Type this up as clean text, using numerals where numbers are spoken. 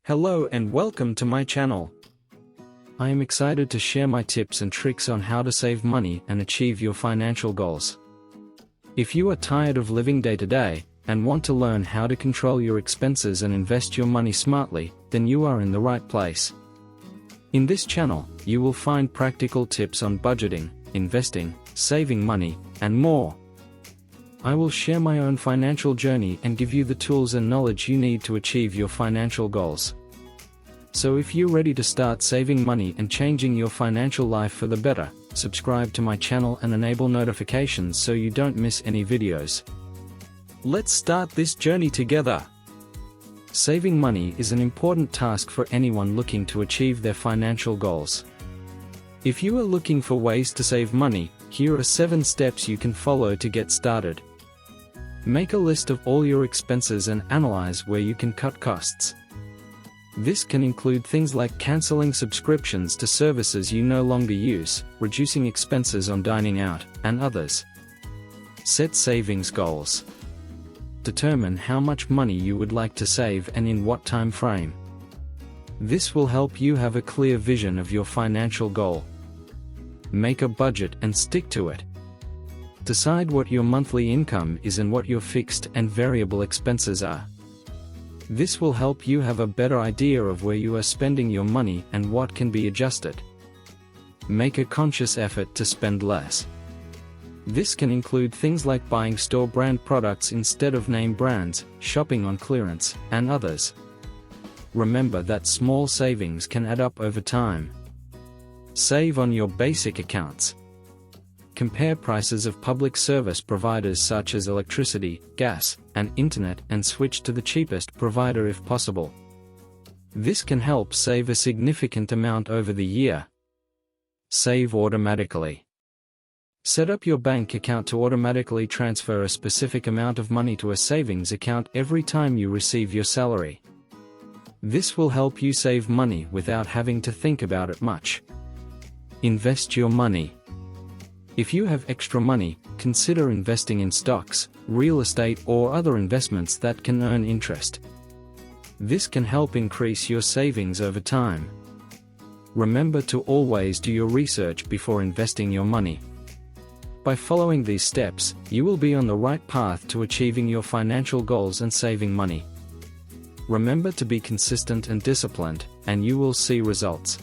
Hello and welcome to my channel. I am excited to share my tips and tricks on how to save money and achieve your financial goals. If you are tired of living day to day, and want to learn how to control your expenses and invest your money smartly, then you are in the right place. In this channel, you will find practical tips on budgeting, investing, saving money, and more. I will share my own financial journey and give you the tools and knowledge you need to achieve your financial goals. So if you're ready to start saving money and changing your financial life for the better, subscribe to my channel and enable notifications so you don't miss any videos. Let's start this journey together. Saving money is an important task for anyone looking to achieve their financial goals. If you are looking for ways to save money, here are 7 steps you can follow to get started. Make a list of all your expenses and analyze where you can cut costs. This can include things like canceling subscriptions to services you no longer use, reducing expenses on dining out, and others. Set savings goals. Determine how much money you would like to save and in what time frame. This will help you have a clear vision of your financial goal. Make a budget and stick to it. Decide what your monthly income is and what your fixed and variable expenses are. This will help you have a better idea of where you are spending your money and what can be adjusted. Make a conscious effort to spend less. This can include things like buying store brand products instead of name brands, shopping on clearance, and others. Remember that small savings can add up over time. Save on your basic accounts. Compare prices of public service providers such as electricity, gas, and internet and switch to the cheapest provider if possible. This can help save a significant amount over the year. Save automatically. Set up your bank account to automatically transfer a specific amount of money to a savings account every time you receive your salary. This will help you save money without having to think about it much. Invest your money. If you have extra money, consider investing in stocks, real estate or other investments that can earn interest. This can help increase your savings over time. Remember to always do your research before investing your money. By following these steps, you will be on the right path to achieving your financial goals and saving money. Remember to be consistent and disciplined, and you will see results.